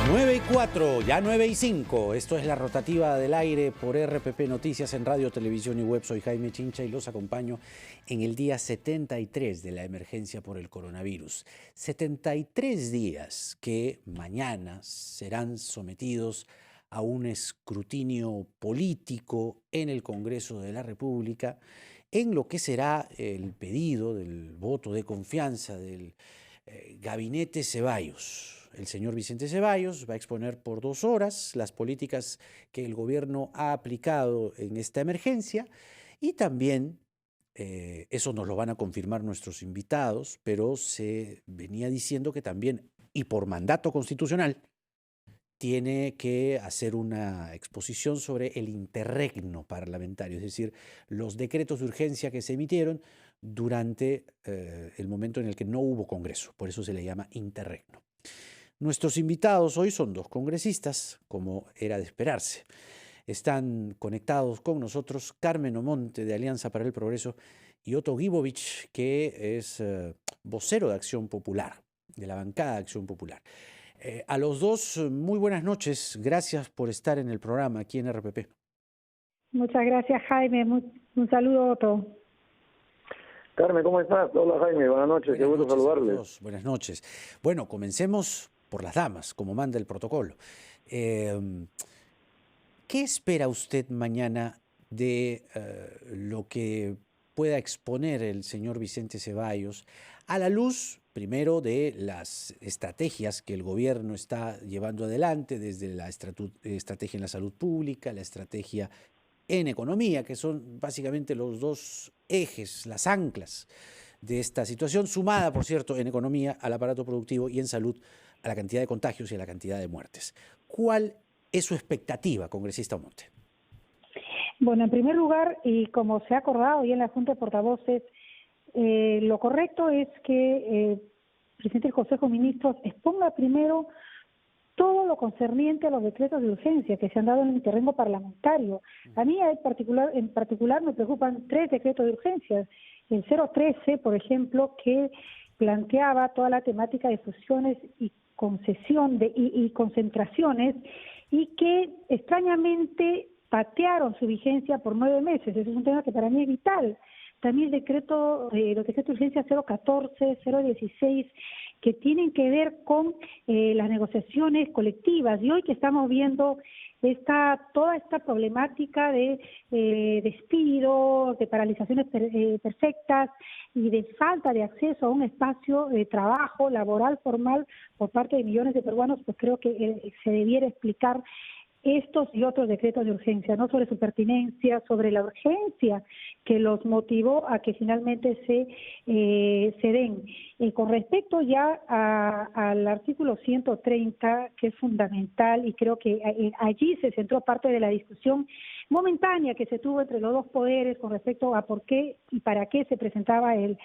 9:04, ya 9:05. Esto es la rotativa del aire por RPP Noticias en Radio, Televisión y Web. Soy Jaime Chincha y los acompaño en el día 73 de la emergencia por el coronavirus. 73 días que mañana serán sometidos a un escrutinio político en el Congreso de la República, en lo que será el pedido del voto de confianza del Gabinete Ceballos. El señor Vicente Ceballos va a exponer por 2 horas las políticas que el gobierno ha aplicado en esta emergencia y también, eso nos lo van a confirmar nuestros invitados, pero se venía diciendo que también, y por mandato constitucional, tiene que hacer una exposición sobre el interregno parlamentario, es decir, los decretos de urgencia que se emitieron durante el momento en el que no hubo Congreso, por eso se le llama interregno. Nuestros invitados hoy son 2 congresistas, como era de esperarse. Están conectados con nosotros Carmen Omonte, de Alianza para el Progreso, y Otto Guibovich, que es vocero de Acción Popular, de la bancada de Acción Popular. A los 2, muy buenas noches. Gracias por estar en el programa aquí en RPP. Muchas gracias, Jaime. Un saludo, Otto. Carmen, ¿cómo estás? Hola, Jaime. Buenas noches. Qué gusto saludarles. Buenas noches. Bueno, comencemos por las damas, como manda el protocolo. ¿Qué espera usted mañana de lo que pueda exponer el señor Vicente Ceballos a la luz, primero, de las estrategias que el gobierno está llevando adelante, desde la estrategia en la salud pública, la estrategia en economía, que son básicamente los 2 ejes, las anclas de esta situación, sumada, por cierto, en economía al aparato productivo y en salud a la cantidad de contagios y a la cantidad de muertes? ¿Cuál es su expectativa, congresista Omonte? Bueno, en primer lugar, y como se ha acordado hoy en la Junta de Portavoces, lo correcto es que el presidente del Consejo de Ministros exponga primero todo lo concerniente a los decretos de urgencia que se han dado en el terreno parlamentario. A mí en particular me preocupan 3 decretos de urgencia. El 013, por ejemplo, que planteaba toda la temática de fusiones y concesión y concentraciones, y que extrañamente patearon su vigencia por 9 meses. Ese es un tema que para mí es vital. También los decretos de urgencia 014, 016, que tienen que ver con las negociaciones colectivas. Y hoy que estamos viendo toda esta problemática de despidos, de paralizaciones perfectas y de falta de acceso a un espacio de trabajo laboral formal por parte de millones de peruanos, pues creo que se debiera explicar estos y otros decretos de urgencia, no sobre su pertinencia, sobre la urgencia que los motivó a que finalmente se den. Con respecto ya al artículo 130, que es fundamental, y creo que allí se centró parte de la discusión momentánea que se tuvo entre los 2 poderes con respecto a por qué y para qué se presentaba el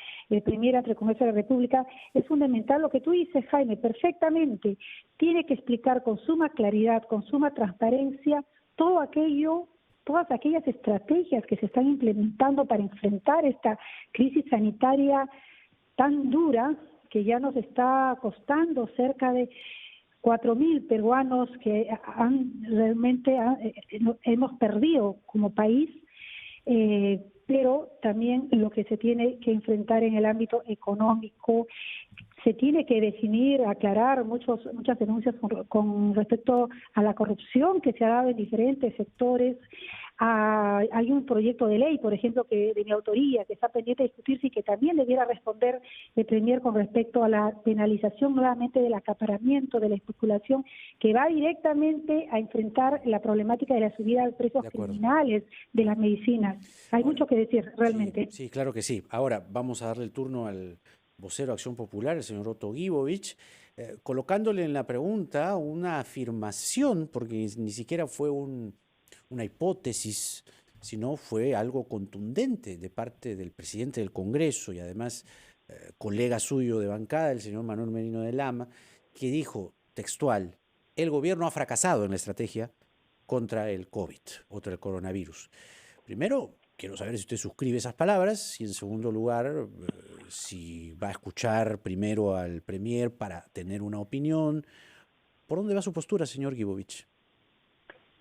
Premier ante el Congreso de la República, es fundamental lo que tú dices, Jaime, perfectamente. Tiene que explicar con suma claridad, con suma transparencia, todas aquellas estrategias que se están implementando para enfrentar esta crisis sanitaria tan dura que ya nos está costando cerca de 4.000 peruanos que realmente hemos perdido como país, pero también lo que se tiene que enfrentar en el ámbito económico. Se tiene que definir, aclarar muchas denuncias con respecto a la corrupción que se ha dado en diferentes sectores. Hay un proyecto de ley, por ejemplo, que de mi autoría, que está pendiente de discutirse y que también debiera responder el Premier con respecto a la penalización nuevamente del acaparamiento, de la especulación, que va directamente a enfrentar la problemática de la subida de precios criminales de las medicinas. Hay mucho que decir, realmente. Sí, claro que sí. Ahora vamos a darle el turno al vocero de Acción Popular, el señor Otto Guibovich, colocándole en la pregunta una afirmación, porque ni siquiera fue una hipótesis, sino fue algo contundente de parte del presidente del Congreso y además colega suyo de bancada, el señor Manuel Merino de Lama, que dijo textual: el gobierno ha fracasado en la estrategia contra el COVID, contra el coronavirus. Primero, quiero saber si usted suscribe esas palabras y, en segundo lugar, si va a escuchar primero al Premier para tener una opinión ¿Por dónde va su postura, señor Guibovich?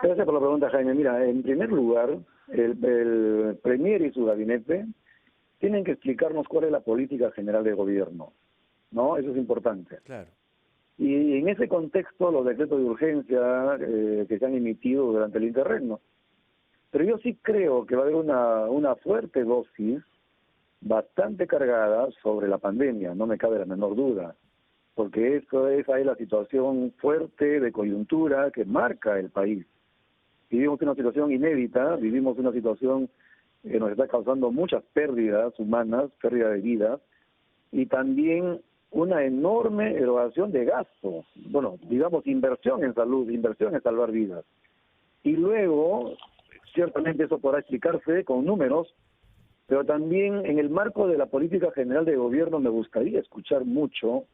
Gracias por la pregunta, Jaime. Mira, en primer lugar, el Premier y su gabinete tienen que explicarnos cuál es la política general de gobierno, ¿no? Eso es importante. Claro. Y en ese contexto, los decretos de urgencia que se han emitido durante el interregno. Pero yo sí creo que va a haber una fuerte dosis, bastante cargada, sobre la pandemia, no me cabe la menor duda, porque esa es la situación fuerte de coyuntura que marca el país. Vivimos una situación inédita, vivimos una situación que nos está causando muchas pérdidas humanas, pérdida de vidas, y también una enorme erogación de gastos, bueno, digamos inversión en salud, inversión en salvar vidas. Y luego, ciertamente eso podrá explicarse con números, pero también en el marco de la política general de gobierno me gustaría escuchar mucho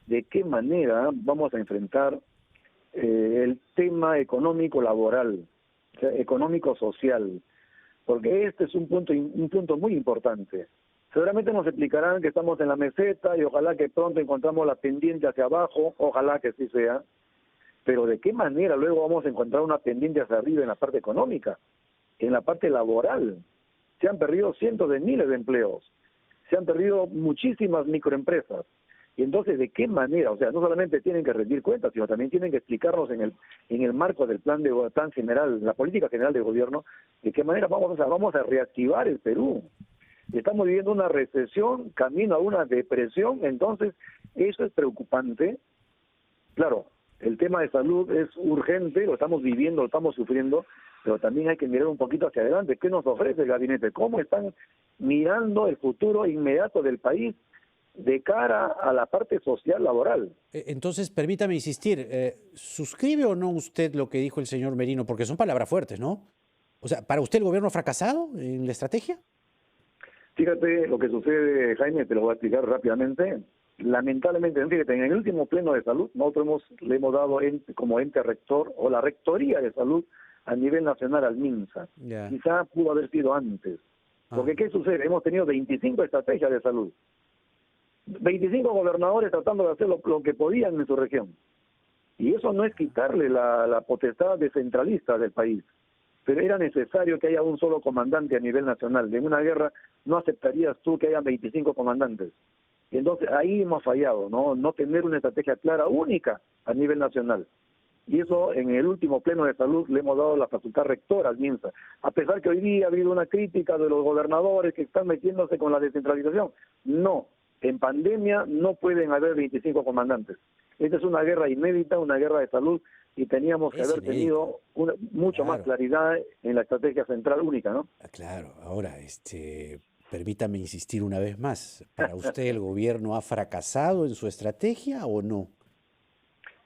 de qué manera vamos a enfrentar el tema económico laboral, o sea, económico social, porque este es un punto muy importante. Seguramente nos explicarán que estamos en la meseta y ojalá que pronto encontramos la pendiente hacia abajo, ojalá que sí sea, pero ¿de qué manera luego vamos a encontrar una pendiente hacia arriba en la parte económica, en la parte laboral? Se han perdido cientos de miles de empleos, se han perdido muchísimas microempresas. Y entonces, ¿de qué manera? O sea, no solamente tienen que rendir cuentas, sino también tienen que explicarnos en el marco del plan general, la política general de gobierno, de qué manera vamos a reactivar el Perú. Estamos viviendo una recesión, camino a una depresión, entonces eso es preocupante. Claro, el tema de salud es urgente, lo estamos viviendo, lo estamos sufriendo, pero también hay que mirar un poquito hacia adelante. ¿Qué nos ofrece el gabinete? ¿Cómo están mirando el futuro inmediato del país de cara a la parte social laboral? Entonces, permítame insistir, ¿suscribe o no usted lo que dijo el señor Merino? Porque son palabras fuertes, ¿no? O sea, ¿para usted el gobierno ha fracasado en la estrategia? Fíjate lo que sucede, Jaime, te lo voy a explicar rápidamente. Lamentablemente, fíjate, en el último pleno de salud, nosotros le hemos dado como ente rector o la rectoría de salud a nivel nacional al MINSA. Yeah. Quizá pudo haber sido antes. Porque ¿qué sucede? Hemos tenido 25 estrategias de salud. 25 gobernadores tratando de hacer lo que podían en su región. Y eso no es quitarle la potestad descentralista del país. Pero era necesario que haya un solo comandante a nivel nacional. En una guerra no aceptarías tú que haya 25 comandantes. Y entonces ahí hemos fallado, no tener una estrategia clara, única a nivel nacional. Y eso en el último pleno de salud le hemos dado la facultad rectora al MINSA. A pesar que hoy día ha habido una crítica de los gobernadores que están metiéndose con la descentralización. No, en pandemia no pueden haber 25 comandantes. Esta es una guerra inédita, una guerra de salud, y teníamos que haber tenido mucho más claridad en la estrategia central única, ¿no? Claro, ahora, permítame insistir una vez más. ¿Para usted el gobierno ha fracasado en su estrategia o no?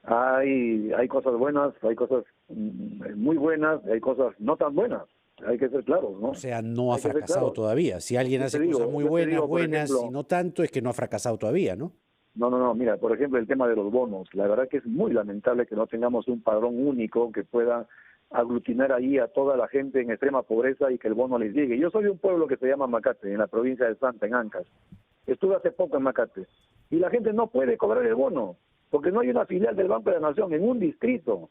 Hay cosas buenas, hay cosas muy buenas, hay cosas no tan buenas. Hay que ser claros, ¿no? O sea, no ha fracasado todavía. Si alguien hace cosas muy buenas y no tanto, es que no ha fracasado todavía, ¿no? No, mira, por ejemplo, el tema de los bonos. La verdad que es muy lamentable que no tengamos un padrón único que pueda aglutinar ahí a toda la gente en extrema pobreza y que el bono les llegue. Yo soy de un pueblo que se llama Macate, en la provincia de Santa, en Ancash. Estuve hace poco en Macate. Y la gente no puede cobrar el bono, porque no hay una filial del Banco de la Nación en un distrito.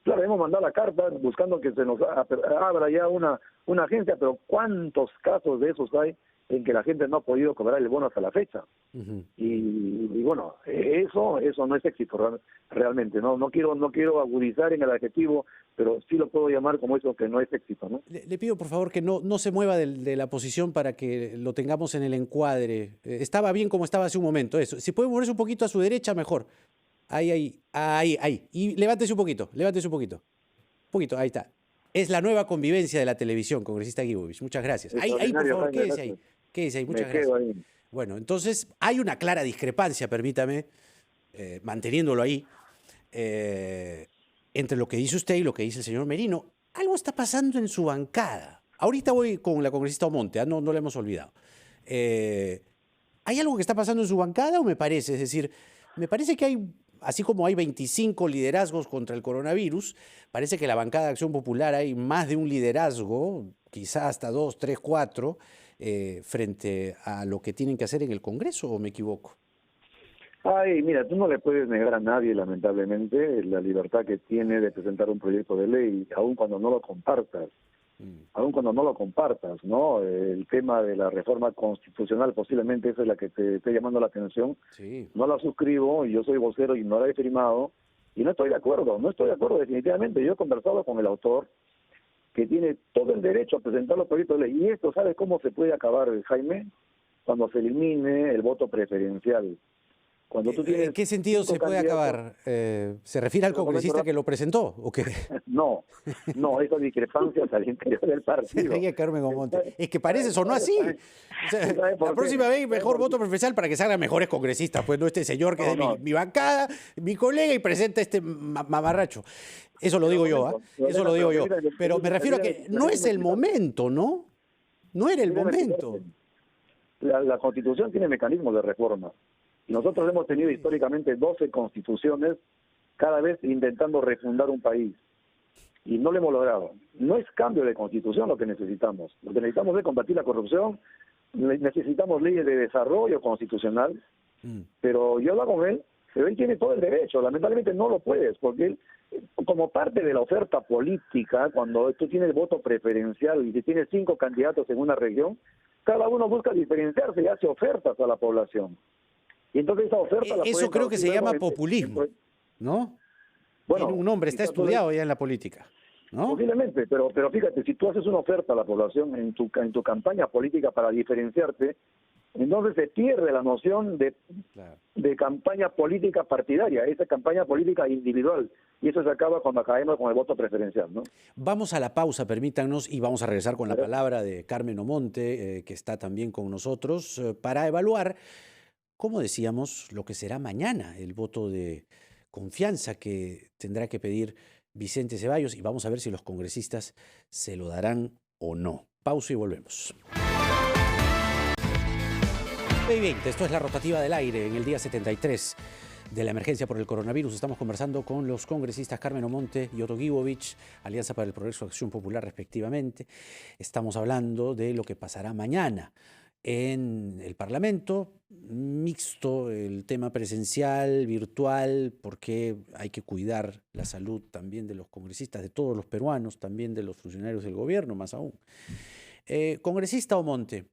Claro, hemos mandado la carta buscando que se nos abra ya una agencia, pero ¿cuántos casos de esos hay en que la gente no ha podido cobrar el bono hasta la fecha? Y bueno, eso no es éxito realmente. No quiero agudizar en el adjetivo, pero sí lo puedo llamar como eso que no es éxito, ¿no? Le pido por favor que no se mueva de la posición para que lo tengamos en el encuadre. Estaba bien como estaba hace un momento, eso. Si puede moverse un poquito a su derecha, mejor. Ahí. Y levántese un poquito. Un poquito, ahí está. Es la nueva convivencia de la televisión, congresista Guibovich. Muchas gracias. Ahí, por favor, quédese ahí. Quédese ahí, muchas gracias. Ahí. Bueno, entonces hay una clara discrepancia, permítame, manteniéndolo ahí, entre lo que dice usted y lo que dice el señor Merino. Algo está pasando en su bancada. Ahorita voy con la congresista Omonte, no lo hemos olvidado. ¿Hay algo que está pasando en su bancada o me parece? Es decir, me parece que hay, así como hay 25 liderazgos contra el coronavirus, parece que en la bancada de Acción Popular hay más de un liderazgo, quizás hasta 2, 3, 4, frente a lo que tienen que hacer en el Congreso, ¿o me equivoco? Ay, mira, tú no le puedes negar a nadie, lamentablemente, la libertad que tiene de presentar un proyecto de ley, aun cuando no lo compartas. Aun cuando no lo compartas, ¿no? El tema de la reforma constitucional, posiblemente esa es la que te esté llamando la atención. Sí. No la suscribo, y yo soy vocero y no la he firmado, y no estoy de acuerdo definitivamente. Yo he conversado con el autor, que tiene todo el derecho a presentar los proyectos de ley, y esto, ¿sabes cómo se puede acabar, Jaime? Cuando se elimine el voto preferencial. Cuando tú tienes ¿En qué sentido se puede acabar? ¿Se refiere al congresista que lo presentó o qué? No, esas discrepancias al interior del partido. Se ríe Carmen Omonte. Es que parece sonó así. O sea, la próxima vez mejor voto preferencial para que salgan mejores congresistas, pues no este señor que es de mi bancada, mi colega, y presenta este mamarracho. Eso lo digo yo, ¿ah? Eso lo digo yo. Pero me refiero a que no es el momento, ¿no? No era el momento. La Constitución tiene mecanismos de reforma. Nosotros hemos tenido históricamente 12 constituciones, cada vez intentando refundar un país. Y no lo hemos logrado. No es cambio de constitución lo que necesitamos. Lo que necesitamos es combatir la corrupción, necesitamos leyes de desarrollo constitucional, pero yo hablo con él, pero él tiene todo el derecho. Lamentablemente no lo puedes, porque él, como parte de la oferta política, cuando tú tienes voto preferencial y si tienes 5 candidatos en una región, cada uno busca diferenciarse y hace ofertas a la población. Y entonces esa oferta eso creo que se llama populismo, ¿no? Bueno, tiene un nombre, está estudiado ya en la política, ¿no? Posiblemente, pero fíjate, si tú haces una oferta a la población en tu campaña política para diferenciarte, entonces se pierde la noción de campaña política partidaria, esa campaña política individual, y eso se acaba cuando acabemos con el voto preferencial, ¿no? Vamos a la pausa, permítanos, y vamos a regresar con la palabra de Carmen Omonte, que está también con nosotros, para evaluar, como decíamos, lo que será mañana, el voto de confianza que tendrá que pedir Vicente Ceballos, y vamos a ver si los congresistas se lo darán o no. Pausa y volvemos. 20, esto es la rotativa del aire en el día 73 de la emergencia por el coronavirus. Estamos conversando con los congresistas Carmen Omonte y Otto Guibovich, Alianza para el Progreso y Acción Popular respectivamente. Estamos hablando de lo que pasará mañana en el Parlamento, mixto el tema presencial, virtual, porque hay que cuidar la salud también de los congresistas, de todos los peruanos, también de los funcionarios del gobierno, más aún. Congresista Omonte,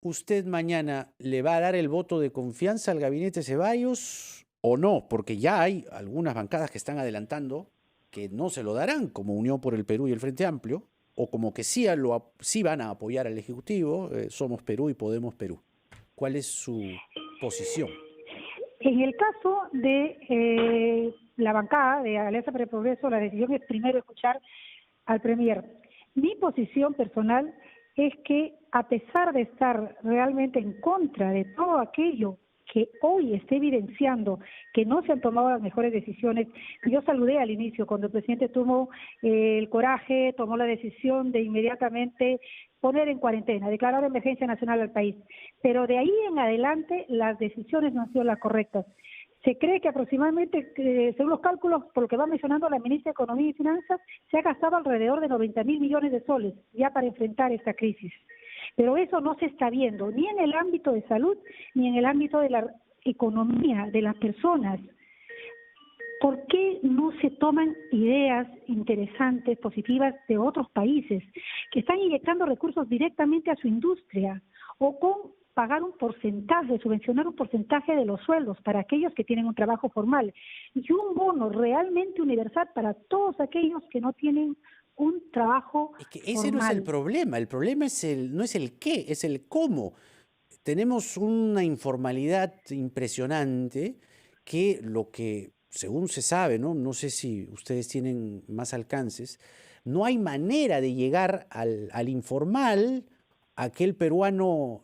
¿usted mañana le va a dar el voto de confianza al gabinete Ceballos o no? Porque ya hay algunas bancadas que están adelantando que no se lo darán, como Unión por el Perú y el Frente Amplio, o como que sí van a apoyar al Ejecutivo, Somos Perú y Podemos Perú. ¿Cuál es su posición? En el caso de la bancada de Alianza para el Progreso, la decisión es primero escuchar al Premier. Mi posición personal es que, a pesar de estar realmente en contra de todo aquello que hoy está evidenciando que no se han tomado las mejores decisiones, yo saludé al inicio cuando el presidente tomó el coraje, tomó la decisión de inmediatamente poner en cuarentena, declarar emergencia nacional al país, pero de ahí en adelante las decisiones no han sido las correctas. Se cree que aproximadamente, según los cálculos, por lo que va mencionando la ministra de Economía y Finanzas, se ha gastado alrededor de 90.000 millones de soles ya para enfrentar esta crisis. Pero eso no se está viendo ni en el ámbito de salud ni en el ámbito de la economía de las personas. ¿Por qué no se toman ideas interesantes, positivas de otros países que están inyectando recursos directamente a su industria o con pagar un porcentaje, subvencionar un porcentaje de los sueldos para aquellos que tienen un trabajo formal y un bono realmente universal para todos aquellos que no tienen un trabajo Es que ese no es el problema es no es el qué, es el cómo. Tenemos una informalidad impresionante que lo que, según se sabe, no sé si ustedes tienen más alcances, no hay manera de llegar al informal, aquel peruano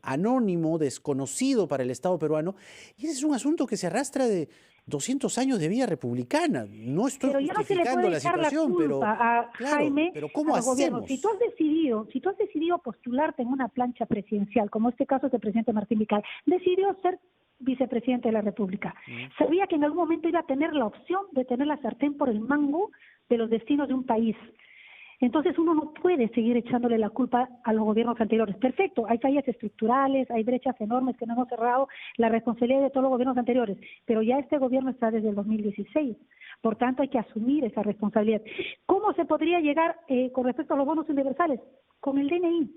anónimo, desconocido para el Estado peruano, y ese es un asunto que se arrastra de 200 años de vida republicana. No estoy justificando la situación, pero claro, Jaime, pero ¿cómo hacemos? Si tú has decidido postularte en una plancha presidencial, como este caso es el presidente Martín Vizcarra, decidió ser vicepresidente de la República. Sabía que en algún momento iba a tener la opción de tener la sartén por el mango de los destinos de un país. Entonces uno no puede seguir echándole la culpa a los gobiernos anteriores. Perfecto, hay fallas estructurales, hay brechas enormes que no hemos cerrado, la responsabilidad de todos los gobiernos anteriores, pero ya este gobierno está desde el 2016. Por tanto, hay que asumir esa responsabilidad. ¿Cómo se podría llegar con respecto a los bonos universales? Con el DNI.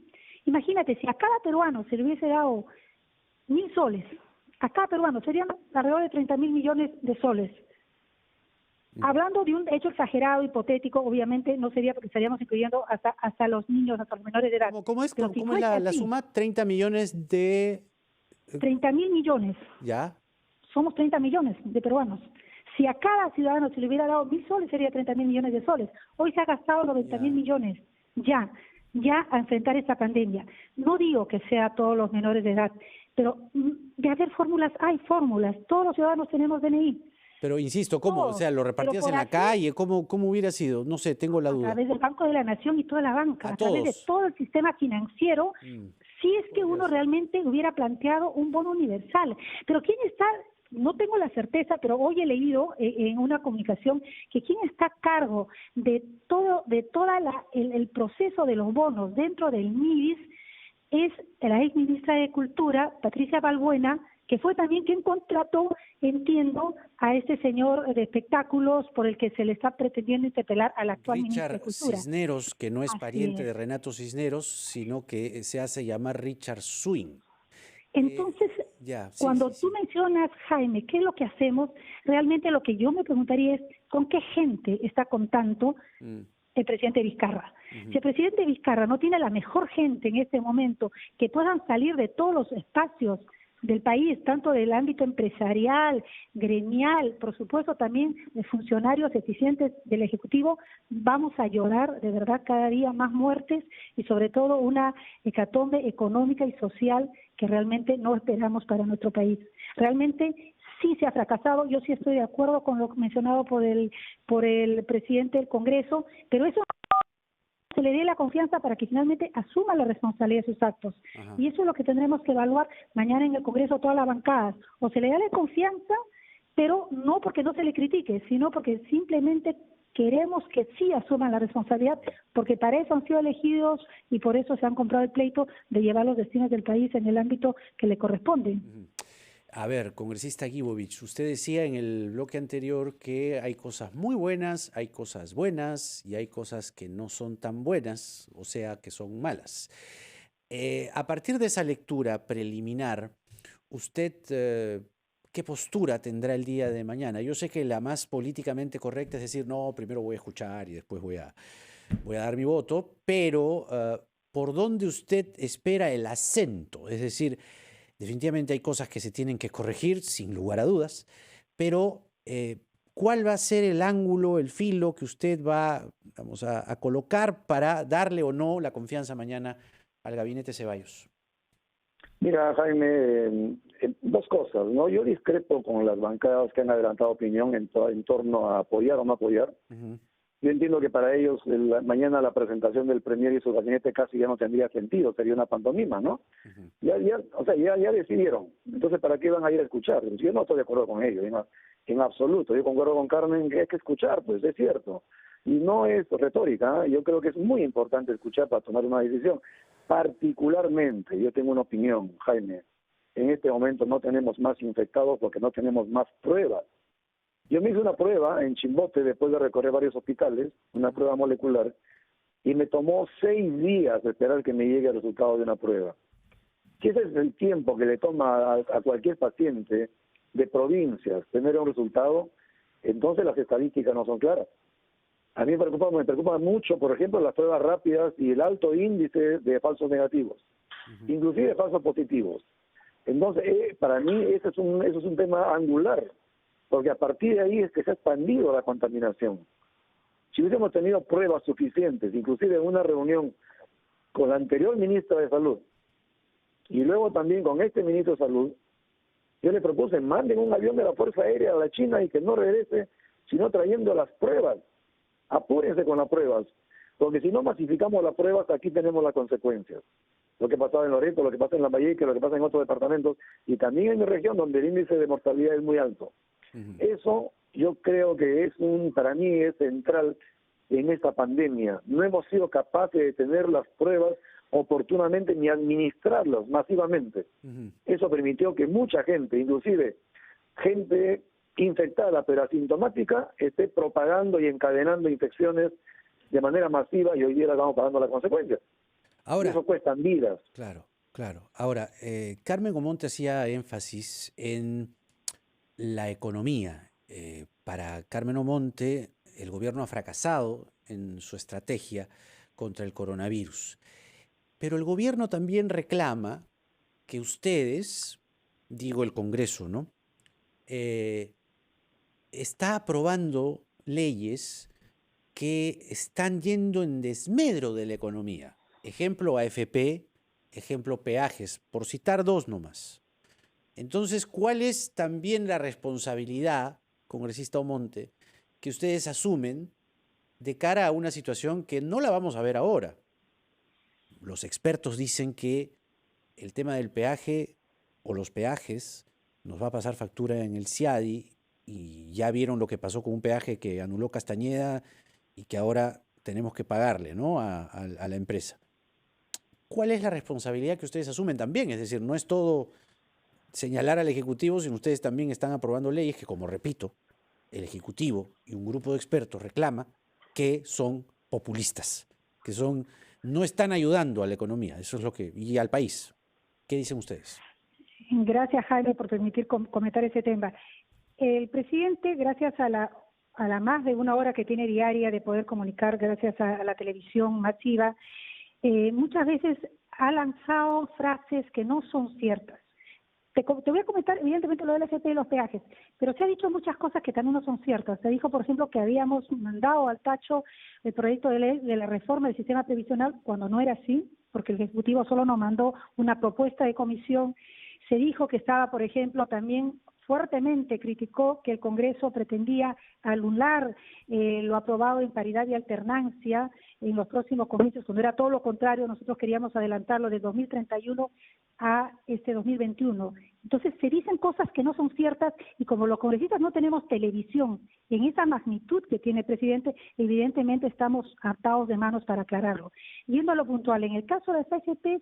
Imagínate, si a cada peruano se le hubiese dado 1.000 soles, a cada peruano serían alrededor de 30.000 millones de soles. Hablando de un hecho exagerado, hipotético, obviamente no sería porque estaríamos incluyendo hasta los niños, hasta los menores de edad. ¿Cómo es, Pero si cómo es fuese la así, suma? 30 millones de... 30.000 millones. ¿Ya? Somos 30 millones de peruanos. Si a cada ciudadano se le hubiera dado 1.000 soles, sería 30.000 millones de soles. Hoy se ha gastado 90.000 millones. Ya a enfrentar esta pandemia. No digo que sea a todos los menores de edad, pero de haber fórmulas, hay fórmulas. Todos los ciudadanos tenemos DNI. Pero insisto, ¿cómo? Todos. O sea, ¿lo repartías en la calle? ¿Cómo hubiera sido? No sé, tengo la duda. A través del Banco de la Nación y toda la banca, a través de todo el sistema financiero, si es que uno realmente hubiera planteado un bono universal. Pero ¿quién está? No tengo la certeza, pero hoy he leído en una comunicación que quién está a cargo de el proceso de los bonos dentro del MIDIS es la ex ministra de Cultura, Patricia Balbuena, que fue también quien contrató, entiendo, a este señor de espectáculos por el que se le está pretendiendo interpelar al actual ministro de Cultura. Richard Cisneros, que no es pariente es. de Renato Cisneros, sino que se hace llamar Richard Swing. Entonces, cuando tú mencionas, Jaime, ¿qué es lo que hacemos? Realmente lo que yo me preguntaría es, ¿con qué gente está contando el presidente Vizcarra? Si el presidente Vizcarra no tiene la mejor gente en este momento que puedan salir de todos los espacios del país, tanto del ámbito empresarial, gremial, por supuesto también de funcionarios eficientes del Ejecutivo, vamos a llorar de verdad cada día más muertes y sobre todo una hecatombe económica y social que realmente no esperamos para nuestro país. Realmente sí se ha fracasado, yo sí estoy de acuerdo con lo mencionado por el presidente del Congreso, pero eso se le dé la confianza para que finalmente asuma la responsabilidad de sus actos. Ajá. Y eso es lo que tendremos que evaluar mañana en el Congreso, todas las bancadas. O se le da la confianza, pero no porque no se le critique, sino porque simplemente queremos que sí asuman la responsabilidad, porque para eso han sido elegidos y por eso se han comprado el pleito de llevar los destinos del país en el ámbito que le corresponde. A ver, congresista Guibovich, usted decía en el bloque anterior que hay cosas muy buenas, hay cosas buenas y hay cosas que no son tan buenas, o sea, que son malas. A partir de esa lectura preliminar, ¿usted qué postura tendrá el día de mañana? Yo sé que la más políticamente correcta es decir, no, primero voy a escuchar y después voy a dar mi voto, pero ¿por dónde usted espera el acento? Es decir, definitivamente hay cosas que se tienen que corregir, sin lugar a dudas, pero ¿cuál va a ser el ángulo, el filo que usted va a colocar para darle o no la confianza mañana al gabinete Ceballos? Mira, Jaime, dos cosas, ¿no? Yo discrepo con las bancadas que han adelantado opinión en torno a apoyar o no apoyar. Yo entiendo que para ellos mañana la presentación del Premier y su gabinete casi ya no tendría sentido, sería una pantomima, ¿no? Ya decidieron. Entonces, ¿para qué van a ir a escuchar? Yo no estoy de acuerdo con ellos, en absoluto. Yo concuerdo con Carmen que hay que escuchar, pues es cierto. Y no es retórica, ¿eh? Yo creo que es muy importante escuchar para tomar una decisión. Particularmente, yo tengo una opinión, Jaime, en este momento no tenemos más infectados porque no tenemos más pruebas. Yo me hice una prueba en Chimbote después de recorrer varios hospitales, una prueba molecular, y me tomó 6 días esperar que me llegue el resultado de una prueba. Que ese es el tiempo que le toma a cualquier paciente de provincias tener un resultado, entonces las estadísticas no son claras. A mí me preocupa mucho, por ejemplo, las pruebas rápidas y el alto índice de falsos negativos, inclusive falsos positivos. Entonces, para mí eso es un tema angular, porque a partir de ahí es que se ha expandido la contaminación. Si hubiésemos tenido pruebas suficientes, inclusive en una reunión con la anterior ministra de Salud y luego también con este ministro de Salud, yo le propuse, manden un avión de la Fuerza Aérea a la China y que no regrese, sino trayendo las pruebas. Apúrense con las pruebas, porque si no masificamos las pruebas, aquí tenemos las consecuencias. Lo que pasaba en Loreto, lo que pasa en Lambayeque, lo que pasa en otros departamentos, y también en mi región, donde el índice de mortalidad es muy alto. Eso yo creo que para mí es central en esta pandemia. No hemos sido capaces de tener las pruebas oportunamente ni administrarlas masivamente. Eso permitió que mucha gente, inclusive gente infectada pero asintomática, esté propagando y encadenando infecciones de manera masiva, y hoy día estamos pagando las consecuencias. Ahora, y eso cuestan vidas. Claro, claro. Ahora, Carmen Gomonte hacía énfasis en la economía. Para Carmen Omonte, el gobierno ha fracasado en su estrategia contra el coronavirus. Pero el gobierno también reclama que ustedes, digo el Congreso, ¿no? Está aprobando leyes que están yendo en desmedro de la economía. Ejemplo AFP, ejemplo peajes, por citar dos nomás. Entonces, ¿cuál es también la responsabilidad, congresista Omonte, que ustedes asumen de cara a una situación que no la vamos a ver ahora? Los expertos dicen que el tema del peaje o los peajes nos va a pasar factura en el CIADI, y ya vieron lo que pasó con un peaje que anuló Castañeda y que ahora tenemos que pagarle, ¿no?, a la empresa. ¿Cuál es la responsabilidad que ustedes asumen también? Es decir, no es todo señalar al Ejecutivo, sino ustedes también están aprobando leyes que, como repito, el Ejecutivo y un grupo de expertos reclama que son populistas, que no están ayudando a la economía, eso es lo que, y al país. ¿Qué dicen ustedes? Gracias, Jaime, por permitir comentar ese tema. El presidente, gracias a la más de una hora que tiene diaria de poder comunicar, gracias a la televisión masiva, muchas veces ha lanzado frases que no son ciertas. Te voy a comentar, evidentemente, lo del FP y los peajes, pero se ha dicho muchas cosas que también no son ciertas. Se dijo, por ejemplo, que habíamos mandado al tacho el proyecto de ley de la reforma del sistema previsional, cuando no era así, porque el Ejecutivo solo nos mandó una propuesta de comisión. Se dijo que estaba, por ejemplo, también fuertemente criticó que el Congreso pretendía anular lo aprobado en paridad y alternancia en los próximos comicios, cuando era todo lo contrario. Nosotros queríamos adelantarlo de 2031 a 2021. Entonces se dicen cosas que no son ciertas, y como los congresistas no tenemos televisión en esa magnitud que tiene el presidente, evidentemente estamos atados de manos para aclararlo. Yendo a lo puntual, en el caso de las AFP,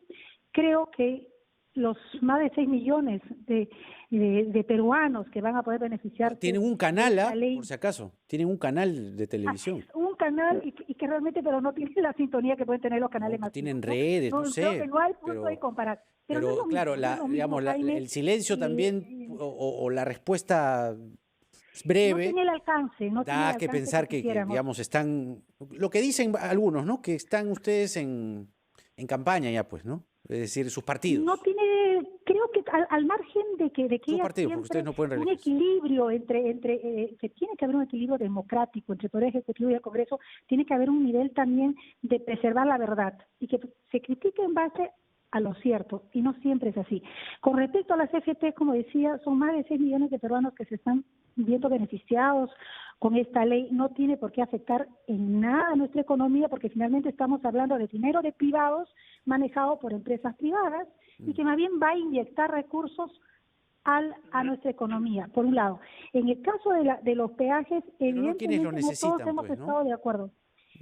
creo que los más de 6 millones de peruanos que van a poder beneficiarse. Tienen un canal, por si acaso, tienen un canal de televisión. Un canal y que realmente, pero no tiene la sintonía que pueden tener los canales masivos. Tienen redes, no sé. Creo que no hay punto de comparar. Pero no claro, el silencio también, o la respuesta breve, no tiene el alcance. No da que pensar que, digamos, están, lo que dicen algunos, ¿no?, que están ustedes en campaña ya, pues, ¿no? Es decir, sus partidos. No tiene, creo que al margen de que sus partidos, porque ustedes no pueden un equilibrio que tiene que haber un equilibrio democrático entre el Poder Ejecutivo y el Congreso, tiene que haber un nivel también de preservar la verdad y que se critique en base a lo cierto, y no siempre es así. Con respecto a las FP, como decía, son más de 6 millones de peruanos que se están viendo beneficiados con esta ley. No tiene por qué afectar en nada a nuestra economía, porque finalmente estamos hablando de dinero de privados manejado por empresas privadas, y que más bien va a inyectar recursos a nuestra economía, por un lado. En el caso de los peajes, evidentemente no todos hemos estado de acuerdo.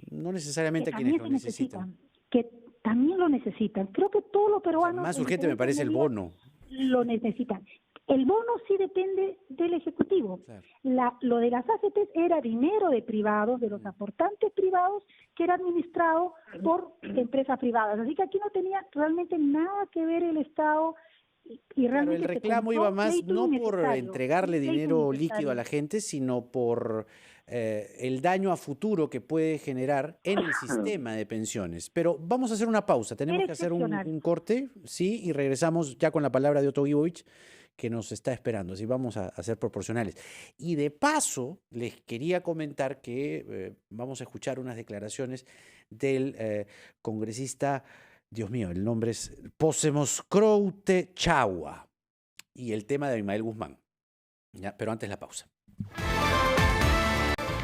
No necesariamente quienes lo necesitan. Que también lo necesitan. Creo que todos los peruanos... Más urgente me parece el bono. Lo necesitan. El bono sí depende del Ejecutivo. Claro. Lo de las AFP era dinero de privados, de los aportantes privados, que era administrado por empresas privadas. Así que aquí no tenía realmente nada que ver el Estado. Y realmente el reclamo iba más no por entregarle dinero líquido a la gente, sino por el daño a futuro que puede generar en el sistema de pensiones. Pero vamos a hacer una pausa, tenemos que hacer un corte, sí, y regresamos ya con la palabra de Otto Guibovich, que nos está esperando, así vamos a ser proporcionales. Y de paso, les quería comentar que vamos a escuchar unas declaraciones del congresista, Dios mío, el nombre es Posemoscroute Chagua, y el tema de Abimael Guzmán. ¿Ya? Pero antes la pausa.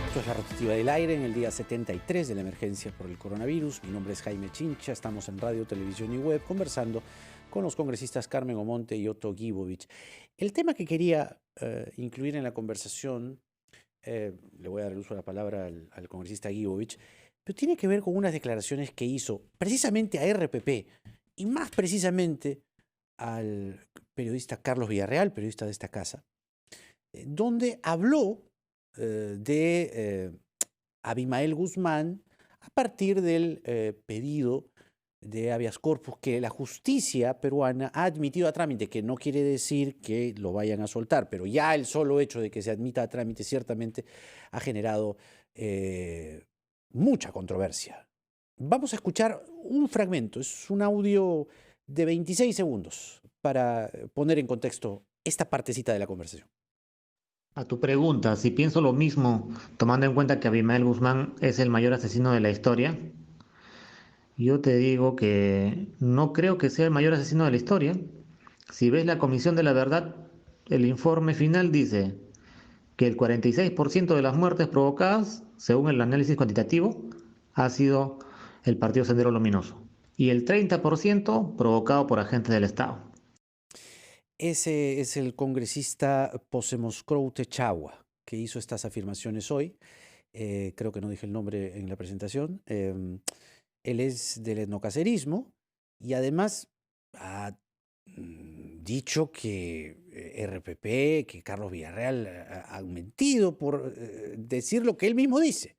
Esto es La Rotativa del Aire en el día 73 de la emergencia por el coronavirus. Mi nombre es Jaime Chincha, estamos en radio, televisión y web conversando con los congresistas Carmen Omonte y Otto Guibovich. El tema que quería incluir en la conversación le voy a dar el uso de la palabra al congresista Guibovich, pero tiene que ver con unas declaraciones que hizo precisamente a RPP y más precisamente al periodista Carlos Villarreal, periodista de esta casa, donde habló de Abimael Guzmán a partir del pedido de habeas corpus que la justicia peruana ha admitido a trámite, que no quiere decir que lo vayan a soltar, pero ya el solo hecho de que se admita a trámite ciertamente ha generado mucha controversia. Vamos a escuchar un fragmento, es un audio de 26 segundos para poner en contexto esta partecita de la conversación. A tu pregunta, si pienso lo mismo, tomando en cuenta que Abimael Guzmán es el mayor asesino de la historia, yo te digo que no creo que sea el mayor asesino de la historia. Si ves la Comisión de la Verdad, el informe final dice que el 46% de las muertes provocadas, según el análisis cuantitativo, ha sido el Partido Sendero Luminoso y el 30% provocado por agentes del Estado. Ese es el congresista Posemoscroute Chagua, que hizo estas afirmaciones hoy. Creo que no dije el nombre en la presentación. Él es del etnocacerismo y además ha dicho que RPP, que Carlos Villarreal han mentido por decir lo que él mismo dice,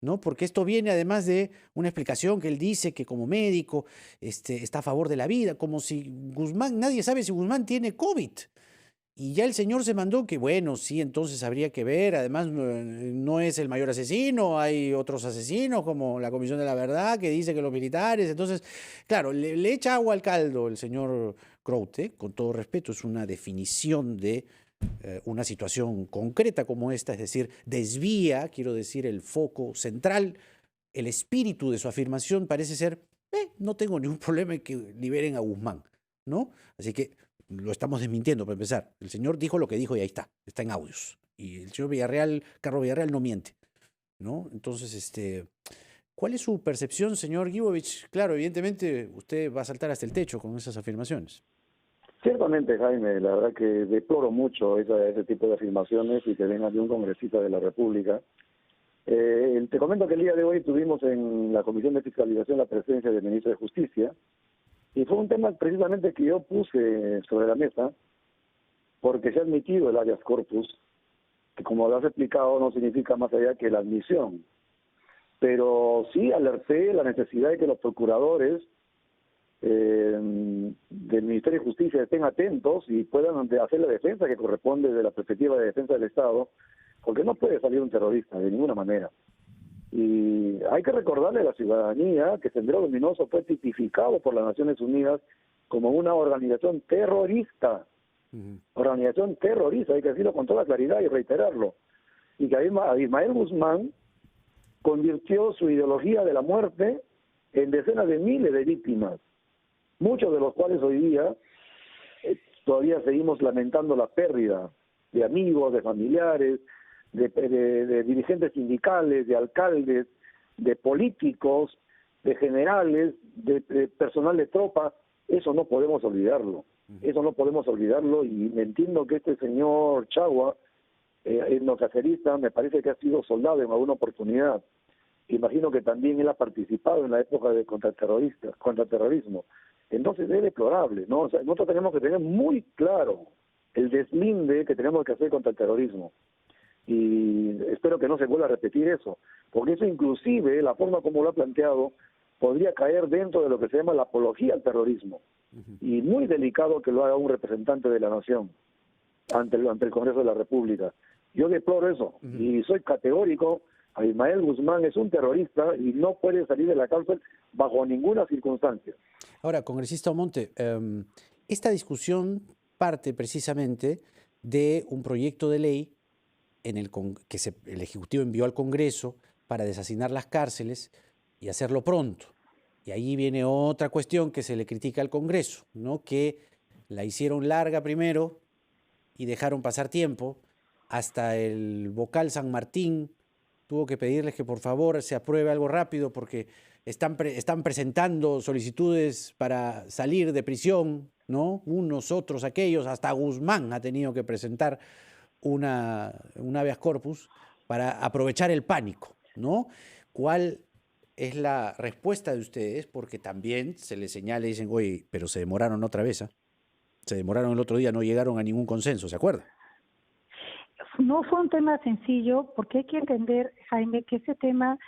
¿no? Porque esto viene además de una explicación que él dice que como médico está a favor de la vida, como si Guzmán, nadie sabe si Guzmán tiene COVID. Y ya el señor se mandó que, bueno, sí, entonces habría que ver, además no es el mayor asesino, hay otros asesinos como la Comisión de la Verdad que dice que los militares, entonces, claro, le echa agua al caldo el señor Croute, con todo respeto, es una definición de una situación concreta como esta, es decir, desvía, quiero decir, el foco central, el espíritu de su afirmación parece ser, no tengo ningún problema en que liberen a Guzmán, ¿no? Así que lo estamos desmintiendo para empezar. El señor dijo lo que dijo y ahí está en audios. Y el señor Villarreal, Carlos Villarreal, no miente, ¿no? Entonces, ¿cuál es su percepción, señor Guibovich? Claro, evidentemente usted va a saltar hasta el techo con esas afirmaciones. Ciertamente, Jaime, la verdad que deploro mucho ese tipo de afirmaciones y que vengan de un congresista de la República. Te comento que el día de hoy tuvimos en la Comisión de Fiscalización la presencia del ministro de Justicia y fue un tema precisamente que yo puse sobre la mesa porque se ha admitido el habeas corpus, que como lo has explicado no significa más allá que la admisión. Pero sí alerté la necesidad de que los procuradores del Ministerio de Justicia estén atentos y puedan hacer la defensa que corresponde de la perspectiva de defensa del Estado, porque no puede salir un terrorista de ninguna manera. Y hay que recordarle a la ciudadanía que Sendero Luminoso fue tipificado por las Naciones Unidas como una organización terrorista. Organización terrorista, hay que decirlo con toda claridad y reiterarlo. Y que Abimael Guzmán convirtió su ideología de la muerte en decenas de miles de víctimas, muchos de los cuales hoy día todavía seguimos lamentando la pérdida de amigos, de familiares, de dirigentes sindicales, de alcaldes, de políticos, de generales, de personal de tropa. Eso no podemos olvidarlo. Eso no podemos olvidarlo y entiendo que este señor Chagua, etnocacerista, me parece que ha sido soldado en alguna oportunidad. Imagino que también él ha participado en la época de contraterrorismo. Entonces es deplorable, ¿no? O sea, nosotros tenemos que tener muy claro el deslinde que tenemos que hacer contra el terrorismo. Y espero que no se vuelva a repetir eso, porque eso inclusive, la forma como lo ha planteado, podría caer dentro de lo que se llama la apología al terrorismo. Y muy delicado que lo haga un representante de la nación ante el Congreso de la República. Yo deploro eso y soy categórico. Abimael Guzmán es un terrorista y no puede salir de la cárcel bajo ninguna circunstancia. Ahora, congresista Omonte, esta discusión parte precisamente de un proyecto de ley en el que el Ejecutivo envió al Congreso para deshacinar las cárceles y hacerlo pronto. Y ahí viene otra cuestión que se le critica al Congreso, ¿no? Que la hicieron larga primero y dejaron pasar tiempo. Hasta el vocal San Martín tuvo que pedirles que por favor se apruebe algo rápido porque están presentando solicitudes para salir de prisión, ¿no? Unos, otros, aquellos, hasta Guzmán ha tenido que presentar un habeas corpus para aprovechar el pánico, ¿no? ¿Cuál es la respuesta de ustedes? Porque también se les señala y dicen, oye, pero se demoraron otra vez, ¿ah? Se demoraron el otro día, no llegaron a ningún consenso, ¿se acuerda? No fue un tema sencillo, porque hay que entender, Jaime, que ese tema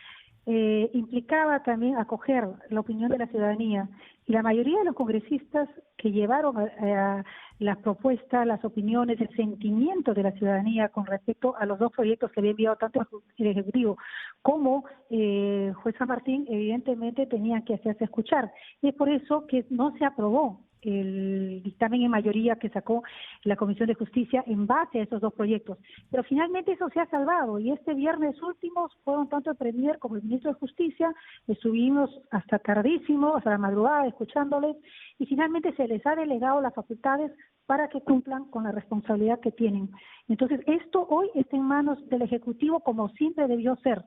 implicaba también acoger la opinión de la ciudadanía. Y la mayoría de los congresistas que llevaron a las propuestas, las opiniones, el sentimiento de la ciudadanía con respecto a los dos proyectos que había enviado tanto el Ejecutivo como juez San Martín, evidentemente tenían que hacerse escuchar. Y es por eso que no se aprobó el dictamen en mayoría que sacó la Comisión de Justicia en base a esos dos proyectos. Pero finalmente eso se ha salvado y este viernes último fueron tanto el Premier como el Ministro de Justicia, estuvimos hasta tardísimo, hasta la madrugada escuchándoles y finalmente se les ha delegado las facultades para que cumplan con la responsabilidad que tienen. Entonces esto hoy está en manos del Ejecutivo como siempre debió ser.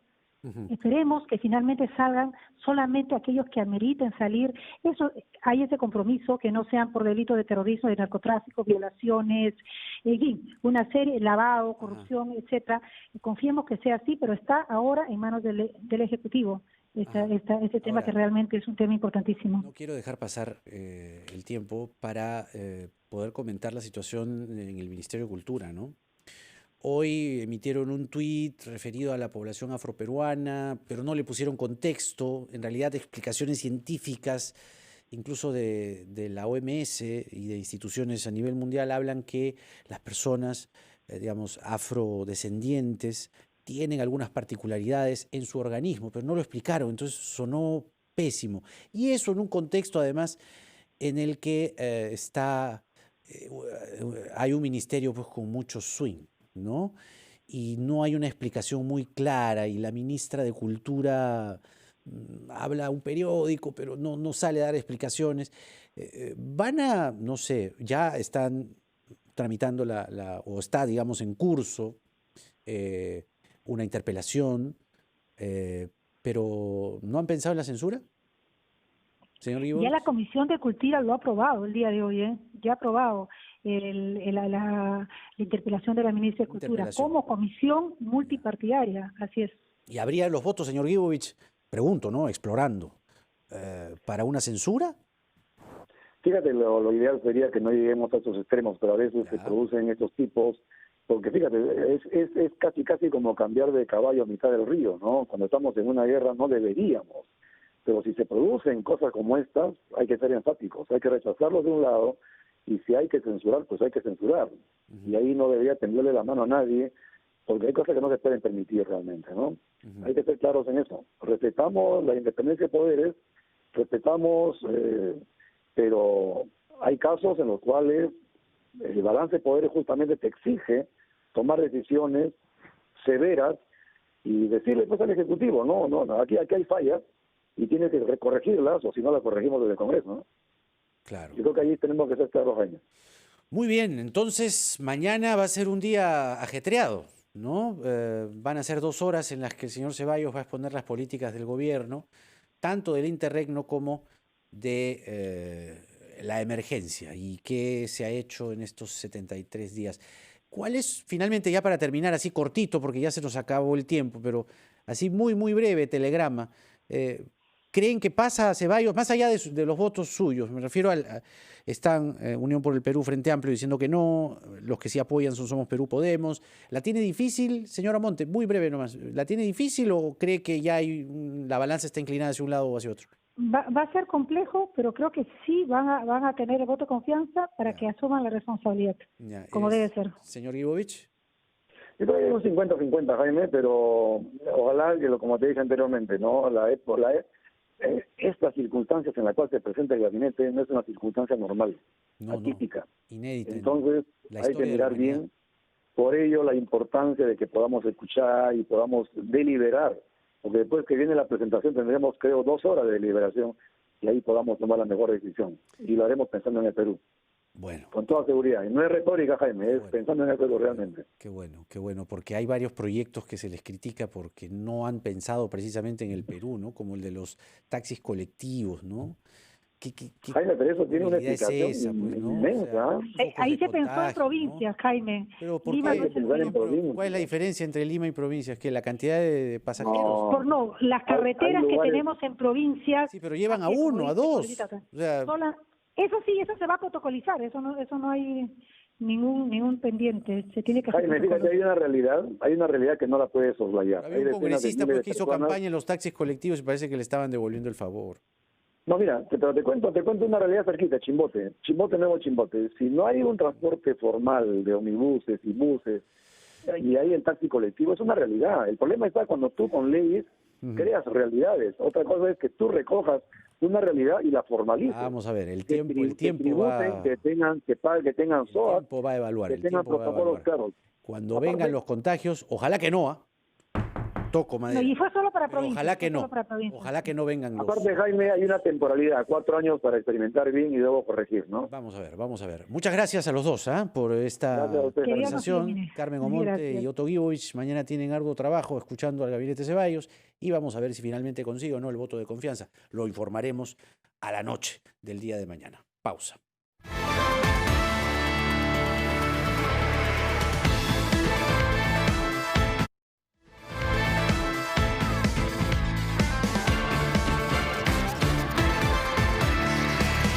Esperemos que finalmente salgan solamente aquellos que ameriten salir. Eso, hay ese compromiso, que no sean por delitos de terrorismo, de narcotráfico, violaciones, en fin, una serie, lavado, corrupción, etcétera. Confiemos que sea así, pero está ahora en manos del Ejecutivo. Este tema que realmente es un tema importantísimo. No quiero dejar pasar el tiempo para poder comentar la situación en el Ministerio de Cultura, ¿no? Hoy emitieron un tuit referido a la población afroperuana, pero no le pusieron contexto, en realidad explicaciones científicas, incluso de la OMS y de instituciones a nivel mundial, hablan que las personas, digamos, afrodescendientes tienen algunas particularidades en su organismo, pero no lo explicaron, entonces sonó pésimo. Y eso en un contexto, además, en el que hay un ministerio pues, con mucho swing, ¿no? Y no hay una explicación muy clara y la ministra de Cultura habla a un periódico, pero no sale a dar explicaciones. Van a, no sé, ya están tramitando o está, digamos, en curso una interpelación, pero ¿no han pensado en la censura? Señor Guibón. Ya la Comisión de Cultura lo ha aprobado el día de hoy, ya ha aprobado la interpelación de la ministra de Cultura como comisión multipartidaria, así es. ¿Y habría los votos, señor Guibovich? Pregunto, ¿no? Explorando. ¿Para una censura? Fíjate, lo ideal sería que no lleguemos a estos extremos, pero a veces se producen estos tipos, porque fíjate, es casi como cambiar de caballo a mitad del río, ¿no? Cuando estamos en una guerra no deberíamos. Pero si se producen cosas como estas, hay que ser enfáticos, hay que rechazarlos de un lado, y si hay que censurar, pues hay que censurar. Y ahí no debería temblarle la mano a nadie, porque hay cosas que no se pueden permitir realmente, ¿no? Hay que ser claros en eso. Respetamos la independencia de poderes, respetamos, pero hay casos en los cuales el balance de poderes justamente te exige tomar decisiones severas y decirle pues al Ejecutivo, no, aquí hay fallas, y tiene que corregirlas, o si no las corregimos desde el Congreso, ¿no? Claro. Yo creo que ahí tenemos que ser claros, Jaime. Muy bien, entonces mañana va a ser un día ajetreado, ¿no? Van a ser 2 horas en las que el señor Ceballos va a exponer las políticas del gobierno, tanto del interregno como de la emergencia y qué se ha hecho en estos 73 días. ¿Cuál es, finalmente, ya para terminar así cortito, porque ya se nos acabó el tiempo, pero así muy, muy breve, telegrama, ¿creen que pasa a Ceballos, más allá de los votos suyos? Me refiero están Unión por el Perú, Frente Amplio, diciendo que no, los que sí apoyan son Somos Perú, Podemos. ¿La tiene difícil, señora Monte? Muy breve nomás. ¿La tiene difícil o cree que ya la balanza está inclinada hacia un lado o hacia otro? Va a ser complejo, pero creo que sí van a tener el voto de confianza para que asuman la responsabilidad, como debe ser. Señor Guibovich. Yo creo que es un 50-50, Jaime, pero ojalá que, como te dije anteriormente, ¿no? Estas circunstancias en las cuales se presenta el gabinete no es una circunstancia normal, atípica. Inédita. Entonces hay que mirar bien, por ello la importancia de que podamos escuchar y podamos deliberar, porque después que viene la presentación tendremos, creo, 2 horas de deliberación y ahí podamos tomar la mejor decisión. Y lo haremos pensando en el Perú. Bueno. Con toda seguridad. Y no es retórica, Jaime, es pensando en el Perú realmente. Qué bueno, porque hay varios proyectos que se les critica porque no han pensado precisamente en el Perú, ¿no? Como el de los taxis colectivos, ¿no? Jaime, pero eso tiene una movilidad es explicación esa, pues, ¿no? O inmensa. sea, ¿Ah? focos Ahí de se pensó en contagio, ¿no? provincias, Jaime. Pero ¿por Lima qué? no es el Pensar en ejemplo. provincias. ¿Cuál es la diferencia entre Lima y provincias? ¿Que la cantidad de pasajeros? No. Por no, las carreteras que lugares- tenemos en provincias. Sí, pero llevan a así como uno, a dice dos. Solita, O sea, eso sí, eso se va a protocolizar, eso no hay ningún pendiente, se tiene que hacer Jaime, fíjate, protocolo. hay una realidad que no la puedes soslayar. había Hay un decenas de congresista miles pues, de que hizo personas. campaña en los taxis colectivos y parece que le estaban devolviendo el favor. No, mira, pero te cuento una realidad cerquita, Chimbote, Nuevo Chimbote. Si no hay un transporte formal de omnibuses y buses y hay el taxi colectivo, es una realidad. El problema está cuando tú con leyes creas realidades. Otra cosa es que tú recojas una realidad y la formalices. Vamos a ver, el Que tiempo tributen, va, que tengan el SOAT, tiempo va a evaluar, que el tengan tiempo va a protocolos evaluar. claros. Cuando Aparte- vengan los contagios, ojalá que no, toco No, madera. y fue solo para Pero provincias. ojalá que fue no, solo para provincias. ojalá que no vengan los... Aparte, Jaime, hay una temporalidad, 4 años para experimentar bien y luego corregir, ¿no? Vamos a ver, vamos a ver. Muchas gracias a los dos por esta Gracias a ustedes. Queríamos conversación. terminar. Carmen Omonte Gracias. y Otto Gibovich mañana tienen arduo trabajo escuchando al Gabinete Ceballos y vamos a ver si finalmente consigo o no el voto de confianza. Lo informaremos a la noche del día de mañana. Pausa.